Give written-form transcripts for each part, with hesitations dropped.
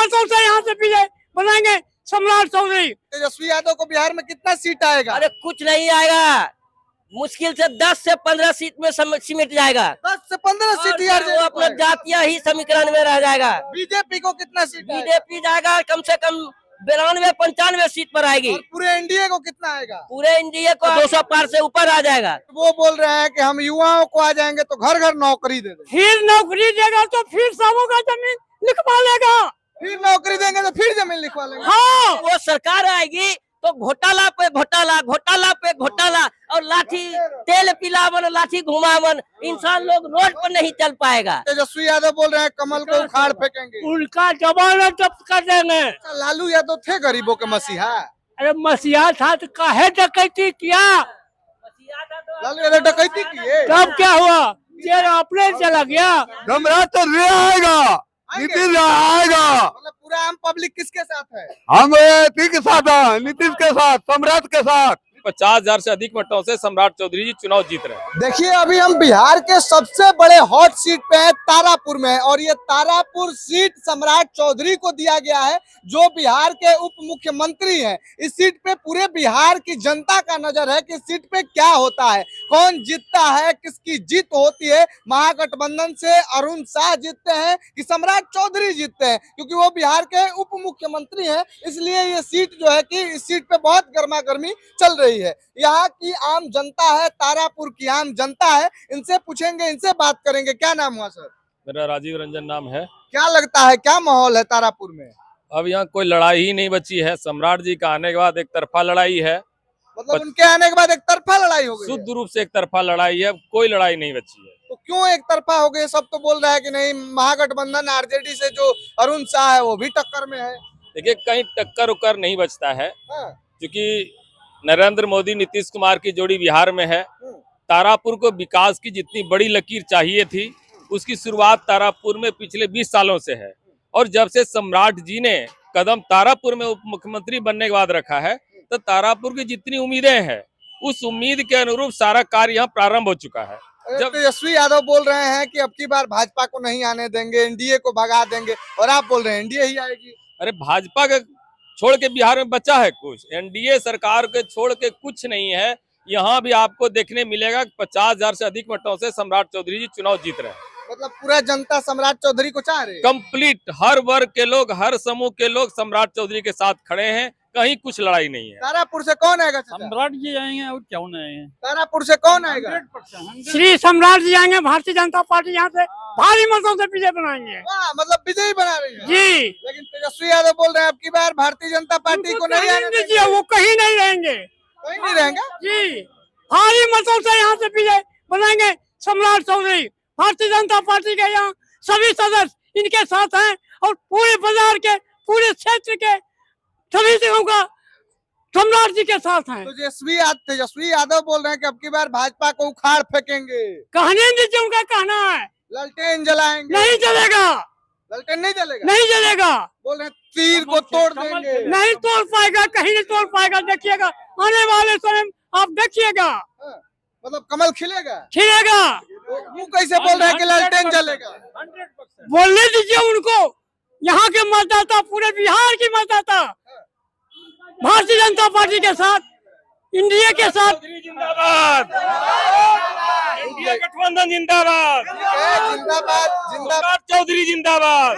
मतों से यहाँ से विजय बनाएंगे सम्राट चौधरी। तेजस्वी यादव को बिहार में कितना सीट आएगा? अरे कुछ नहीं आएगा, मुश्किल से 10 से 15 सीट में सिमट जाएगा। 10 से 15 सीट यार, वो अपना जातीय ही समीकरण में रह जाएगा। बीजेपी को कितना सीट? बीजेपी जाएगा कम से कम 92-95 सीट पर आएगी। और पूरे एनडीए को कितना आएगा? पूरे एनडीए को 200 पार से ऊपर आ जाएगा। वो बोल रहे हैं कि हम युवाओं को आ जाएंगे तो घर घर नौकरी दे देंगे। फिर नौकरी देगा तो फिर सबों का जमीन लिखवा लेगा। फिर नौकरी देंगे तो फिर जमीन लिखवा लेंगे। हाँ, वो सरकार आएगी तो घोटाला पे घोटाला, घोटाला पे घोटाला, और लाठी तेल पिलावन, लाठी घुमावन, इंसान लोग रोड पर नहीं चल पाएगा। तेजस्वी यादव बोल रहे हैं कमल को उखाड़ फेंकेंगे। उनका जमाना जब्त कर देंगे। लालू यादव थे गरीबों के मसीहा। अरे मसीहा था तो काहे डकैती किया? लालू यादव डकैती किए तब क्या हुआ? जेल अपने चला गया। सम्राट तो रे आएगा, नीतीश आएगा। मतलब पूरा आम पब्लिक किसके साथ है? हम के साथ हैं, नीतीश के साथ, सम्राट के साथ। 50,000 से अधिक मतों से सम्राट चौधरी जी चुनाव जीत रहे हैं। देखिए अभी हम बिहार के सबसे बड़े हॉट सीट पे हैं, तारापुर में, और ये तारापुर सीट सम्राट चौधरी को दिया गया है जो बिहार के उप मुख्यमंत्री हैं। इस सीट पे पूरे बिहार की जनता का नजर है कि इस सीट पे क्या होता है, कौन जीतता है, किसकी जीत होती है। महागठबंधन से अरुण शाह जीतते हैं कि सम्राट चौधरी जीतते हैं, क्योंकि वो बिहार के उप मुख्यमंत्री हैं। इसलिए ये सीट जो है कि इस सीट पे बहुत गर्मा गर्मी चल रही है। यहाँ की आम जनता है, तारापुर की आम जनता है, इनसे पूछेंगे, इनसे बात करेंगे। क्या नाम हुआ सर? मेरा राजीव रंजन नाम है। क्या लगता है, क्या माहौल है तारापुर में? अब यहाँ कोई लड़ाई ही नहीं बची है। सम्राट जी का आने के बाद एक तरफा लड़ाई है। मतलब उनके आने के बाद एक तरफा लड़ाई हो गई है? शुद्ध रूप से एक तरफा लड़ाई है, कोई लड़ाई नहीं बची है। तो क्यों एक तरफा हो गई? सब तो बोल रहा है कि नहीं, महागठबंधन आरजेडी से जो अरुण शाह है वो भी टक्कर में है। देखिए कहीं टक्कर उक्कर नहीं बचता है, हाँ। क्योंकि नरेंद्र मोदी नीतीश कुमार की जोड़ी बिहार में है। तारापुर को विकास की जितनी बड़ी लकीर चाहिए थी उसकी शुरुआत तारापुर में पिछले 20 सालों से है, और जब से सम्राट जी ने कदम तारापुर में उप मुख्यमंत्री बनने के बाद रखा है तो तारापुर की जितनी उम्मीदें हैं उस उम्मीद के अनुरूप सारा कार्य यहाँ प्रारंभ हो चुका है। जब तेजस्वी यादव बोल रहे हैं कि अब की बार भाजपा को नहीं आने देंगे, एनडीए को भगा देंगे, और आप बोल रहे हैं एनडीए ही आएगी। अरे भाजपा के छोड़ के बिहार में बचा है कुछ? एनडीए सरकार के छोड़ के कुछ नहीं है। यहाँ भी आपको देखने मिलेगा 50,000 से अधिक मतों से सम्राट चौधरी जी चुनाव जीत रहे हैं। मतलब पूरा जनता सम्राट चौधरी को चाह रही है। कंप्लीट हर वर्ग के लोग, हर समूह के लोग सम्राट चौधरी के साथ खड़े हैं, कहीं कुछ लड़ाई नहीं है। तारापुर से कौन आएगा? सम्राट जी आएंगे और क्यों नहीं आएंगे? तारापुर से कौन आएगा? श्री सम्राट जी आएंगे। भारतीय जनता पार्टी यहाँ से भारी मतों से विजय बनाएंगे। वाह, मतलब विजयी बना रही है जी। लेकिन तेजस्वी यादव बोल रहे हैं अब की बार भारतीय जनता पार्टी को नहीं आने देंगे। वो कहीं नहीं रहेंगे। कहीं नहीं रहेंगे जी, भारी मतों से यहाँ से विजय बनाएंगे सम्राट चौधरी। भारतीय जनता पार्टी के यहाँ सभी सदस्य इनके साथ हैं, और पूरे बाजार के, पूरे क्षेत्र के सभी जगहों का सम्राट जी के साथ हैं। तो तेजस्वी यादव बोल रहे हैं कि अब की बार भाजपा को उखाड़ फेंकेंगे। कहने दीजिए, उनका कहना है। ललटेन जलाएंगे। नहीं चलेगा, ललटेन नहीं जलेगा। नहीं चलेगा। बोल रहे हैं तीर को तोड़ देंगे। नहीं तोड़ पाएगा, कहीं नहीं तोड़ पाएगा। देखिएगा आने वाले समय आप देखिएगा। मतलब कमल खिलेगा। खिलेगा। वो कैसे बोल रहे हैं कि ललटेन जलेगा? बोलने दीजिए उनको। यहाँ के मतदाता, पूरे बिहार की मतदाता भारतीय जनता पार्टी के साथ, इंडिया के साथ। जिंदाबाद, इंडिया गठबंधन जिंदाबाद, जिंदाबाद जिंदाबाद, चौधरी जिंदाबाद।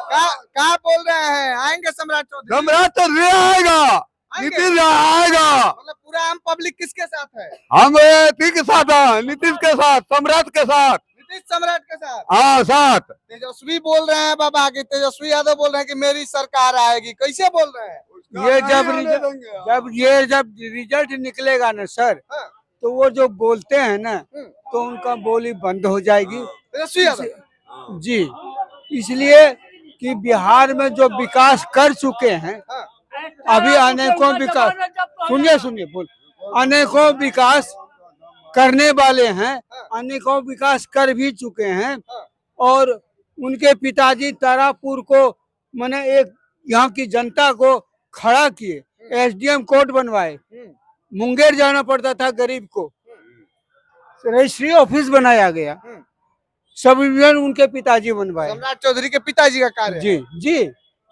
कहाँ बोल रहे हैं आएंगे सम्राट चौधरी? सम्राट तो रे आएगा, नीतीश आएगा। मतलब पूरा आम पब्लिक किसके साथ है? हम के साथ हैं, नीतीश के साथ, सम्राट के साथ। नीतीश सम्राट के साथ? हाँ साथ। तेजस्वी बोल रहे हैं बाबा कि तेजस्वी यादव बोल रहे हैं कि मेरी सरकार आएगी। कैसे बोल रहे हैं? ये जब रिजल्ट निकलेगा ना सर, तो वो जो बोलते हैं ना तो उनका बोली बंद हो जाएगी। तेजस्वी यादव जी, इसलिए कि बिहार में जो विकास कर चुके हैं, अभी अनेकों विकास, सुनिए बोल, अनेकों विकास करने वाले हैं, अनेकों विकास कर भी चुके हैं। और उनके पिताजी तारापुर को माने एक यहाँ की जनता को खड़ा किए, एसडीएम कोर्ट बनवाए, मुंगेर जाना पड़ता था गरीब को, रजिस्ट्री ऑफिस बनाया गया, सब डिवीजन उनके पिताजी बनवाए। सम्राट चौधरी के पिताजी का कार्य है। जी जी।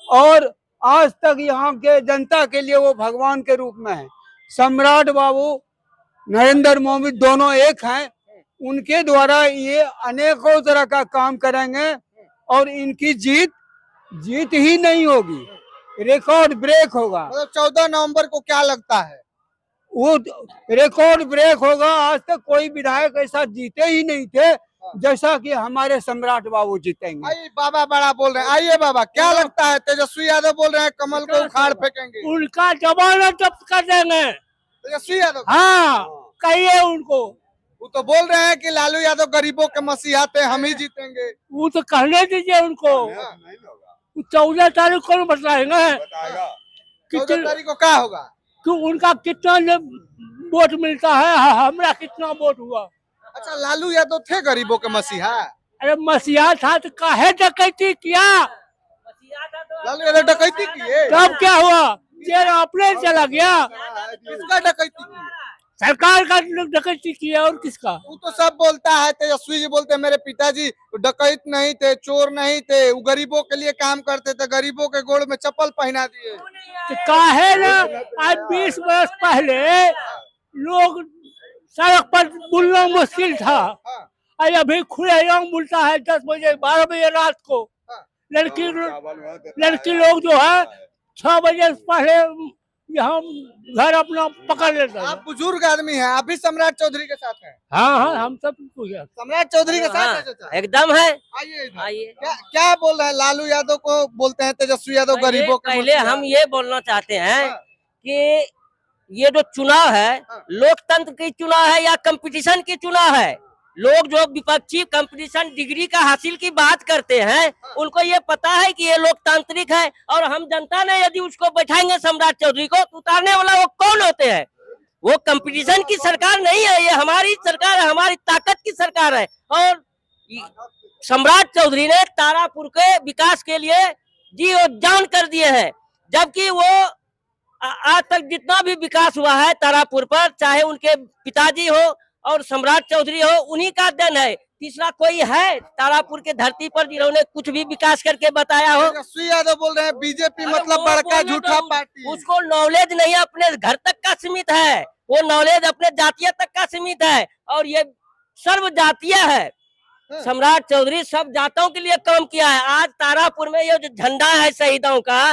और आज तक यहाँ के जनता के लिए वो भगवान के रूप में है। सम्राट बाबू नरेंद्र मोदी दोनों एक हैं। उनके द्वारा ये अनेकों तरह का काम करेंगे और इनकी जीत ही नहीं होगी, रिकॉर्ड ब्रेक होगा। मतलब 14 नवंबर को क्या लगता है? वो रिकॉर्ड ब्रेक होगा। आज तक कोई विधायक ऐसा जीते ही नहीं थे जैसा कि हमारे सम्राट बाबू जीतेंगे। आइए बाबा बड़ा बोल रहे हैं। आइए बाबा, क्या लगता है? तेजस्वी यादव बोल रहे हैं कमल को उखाड़ फेंकेंगे। उनका जमानत जब्त कर देंगे। तेजस्वी यादव हाँ, कहिए उनको। वो तो बोल रहे हैं कि लालू यादव गरीबों के मसीहा थे, हम ही जीतेंगे। वो तो कहने दीजिए उनको। 14 तारीख को बताएंगे 14 तारीख को क्या होगा कि उनका कितना वोट मिलता है, हमरा कितना वोट हुआ। अच्छा, लालू यादव थे गरीबों के मसीहा? अरे मसीहा था तो काहे डकैती किया? लालू यादव डकैती किए? तब क्या हुआ? जेल अपने चला गया। किसका डकैती की? सरकार का डकैती किया और किसका? वो तो सब बोलता है। तेजस्वी जी बोलते हैं मेरे पिताजी डकैत नहीं थे, चोर नहीं थे, वो गरीबों के लिए काम करते थे, गरीबों के गोड़ में चप्पल पहना दिए। तो काहे ना आज 20 वर्ष पहले लोग सड़क पर बुलना मुश्किल था, आज अभी खुलेआम बुलता है 10 बजे 12 बजे रात को। लड़की लोग जो है 6 बजे पहले यहाँ घर अपना पकड़ लेते हैं। आप बुजुर्ग आदमी हैं, आप भी सम्राट चौधरी के साथ हैं? हाँ हाँ, हम सब सम्राट चौधरी के साथ है चाचा? एकदम है। आइए इधर। आइए। क्या बोल रहे हैं? लालू यादव को बोलते हैं तेजस्वी यादव गरीबों के पहले मसीहा। हम ये बोलना चाहते हैं हाँ। कि ये जो चुनाव है हाँ। लोकतंत्र की चुनाव है या कंपटीशन की चुनाव है? लोग जो विपक्षी कंपटीशन डिग्री का हासिल की बात करते हैं उनको ये पता है कि ये लोकतांत्रिक है, और हम जनता ने यदि उसको बैठाएंगे सम्राट चौधरी को तो उतारने वाला वो कौन होते हैं? वो कंपटीशन की सरकार नहीं है, ये हमारी सरकार है, हमारी ताकत की सरकार है। और सम्राट चौधरी ने तारापुर के विकास के लिए जी वो जान कर दिए हैं, जबकि वो आज तक जितना भी विकास हुआ है तारापुर पर, चाहे उनके पिताजी हो और सम्राट चौधरी हो, उन्हीं का देन है। तीसरा कोई है तारापुर के धरती पर जिन्होंने कुछ भी विकास करके बताया हो? तेजस्वी यादव बोल रहे हैं बीजेपी अरे मतलब वो बड़का बोले झूठा तो पार्टी। उसको नॉलेज नहीं, अपने घर तक का सीमित है, वो नॉलेज अपने जातीय तक का सीमित है, और ये सर्व जातीय है। सम्राट चौधरी सब जातों के लिए काम किया है। आज तारापुर में ये जो झंडा है शहीदों का,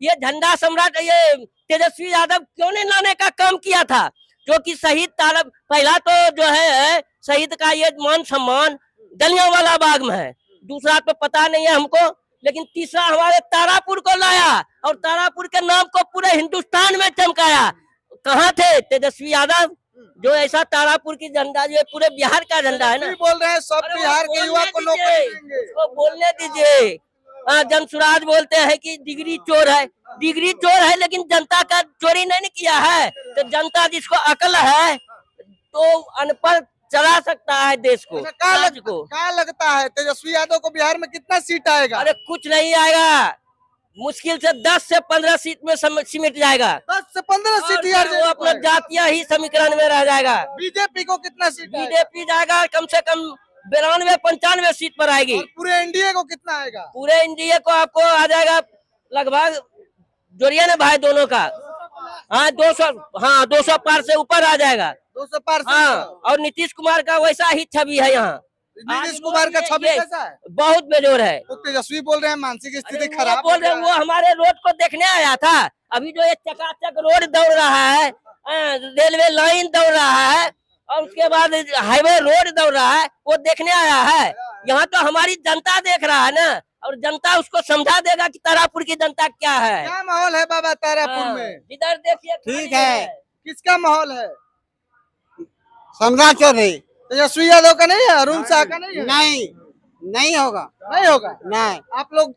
ये झंडा सम्राट ये तेजस्वी यादव क्यों नहीं लाने का काम किया था? जो कि शहीद पहला तो जो है शहीद का ये मान सम्मान जलियांवाला बाग में है, दूसरा तो पता नहीं है हमको, लेकिन तीसरा हमारे तारापुर को लाया और तारापुर के नाम को पूरे हिंदुस्तान में चमकाया। कहाँ थे तेजस्वी यादव जो ऐसा तारापुर की झंडा जो पूरे बिहार का झंडा है ना? बोल रहे हैं सब बिहार के युवा को नौकरी देंगे। उसको बोलने दीजिए। जनसुराज बोलते हैं कि डिग्री चोर है, डिग्री चोर है लेकिन जनता का चोरी नहीं किया है। तो जनता जिसको अकल है तो अनपढ़ चला सकता है देश को, राज्य को। क्या लगता है तेजस्वी यादव को बिहार में कितना सीट आएगा? अरे कुछ नहीं आएगा, मुश्किल से 10 से 15 सीट में सिमट जाएगा। 10 से 15 सीट और वो अपना जातीय ही समीकरण में रह जाएगा। बीजेपी को कितना सीट? बीजेपी जाएगा कम से कम 92-95 सीट पर आएगी। पूरे एनडीए को कितना आएगा? पूरे एनडीए को आपको आ जाएगा लगभग, जोड़िए ना भाई दोनों का, हाँ 200 पार से ऊपर आ जाएगा। 200 पार से? हाँ, और नीतीश कुमार का वैसा ही छवि है यहाँ। नीतीश कुमार का छवि कैसा है? बहुत बेजोर है। तो तेजस्वी बोल रहे हैं मानसिक स्थिति अरे खराब बोल रहे हैं, वो हमारे रोड को देखने आया था। अभी जो ये चकाचक रोड दौड़ रहा है, रेलवे लाइन दौड़ रहा है, और उसके बाद हाईवे रोड दौड़ रहा है, वो देखने आया है। यहाँ तो हमारी जनता देख रहा है ना, और जनता उसको समझा देगा कि तारापुर की जनता क्या है। क्या माहौल है बाबा तारापुर में? इधर देखिए। ठीक है। किसका माहौल है? सम्राट चौधरी। तेजस्वी यादव का नहीं है? अरुण शाह का नहीं है? नहीं होगा। नहीं होगा। नहीं। आप लोग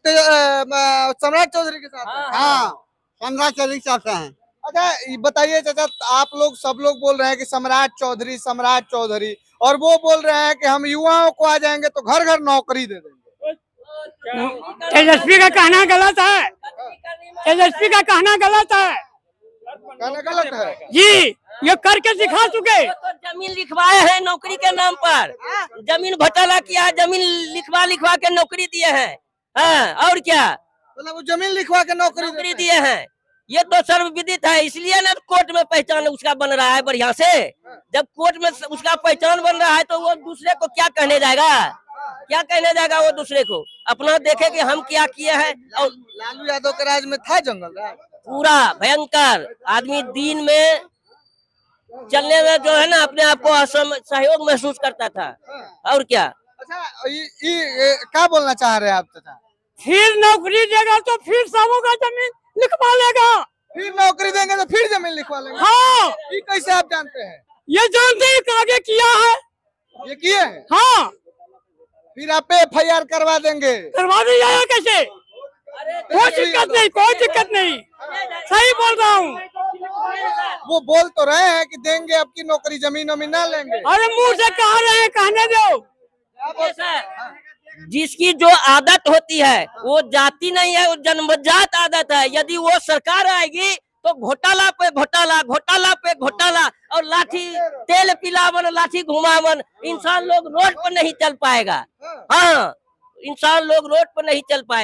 सम्राट चौधरी के साथ हैं? हाँ, सम्राट चौधरी चाहते हैं। अच्छा ये बताइए चाचा, आप लोग सब लोग बोल रहे हैं कि सम्राट चौधरी, और वो बोल रहे हैं कि हम युवाओं को आ जाएंगे तो घर घर नौकरी दे देंगे। तेजस्वी का कहना गलत है। तेजस्वी का कहना गलत है कहना गलत है जी। ये करके दिखा चुके। वो तो जमीन लिखवाए हैं नौकरी के नाम पर, जमीन घोटाला किया, जमीन लिखवा के नौकरी दिए हैं। हाँ, और क्या मतलब वो जमीन लिखवा के नौकरी नौकरी देते दिए हैं। ये तो सर्वविदित है, इसलिए ना कोर्ट में पहचान उसका बन रहा है बढ़िया से। जब कोर्ट में उसका पहचान बन रहा है तो वो दूसरे को क्या कहने जाएगा, क्या कहने जाएगा वो दूसरे को? अपना देखे कि हम क्या किए हैं। और लालू यादव के राज में था जंगल राज? पूरा भयंकर आदमी दिन में चलने में जो है ना अपने आप को सहयोग महसूस करता था। और क्या अच्छा क्या बोलना चाह रहे हैं आप चाचा? फिर नौकरी देगा तो फिर सबों का जमीन लिखवा लेगा। फिर नौकरी देंगे तो फिर जमीन लिखवा लेंगे? हाँ, ये कैसे आप जानते हैं? ये जानते हैं कि आगे किया है। ये किए हैं? हाँ, फिर आप FIR करवा देंगे? करवा दी जाएगा कैसे? कोई दिक्कत नहीं, कोई दिक्कत नहीं, सही बोल रहा हूँ। वो बोल तो रहे हैं कि देंगे, अब की नौकरी जमीन वमीन ना लेंगे। अरे मुंह से कह रहे हैं, कहने दो। जिसकी जो आदत होती है वो जाति नहीं है, वो जन्मजात आदत है। यदि वो सरकार आएगी तो घोटाला पे घोटाला, घोटाला पे घोटाला, और लाठी तेल पिलावन, लाठी घुमावन, इंसान लोग रोड पर नहीं चल पाएगा। हाँ, इंसान लोग रोड पर नहीं चल पाएगा।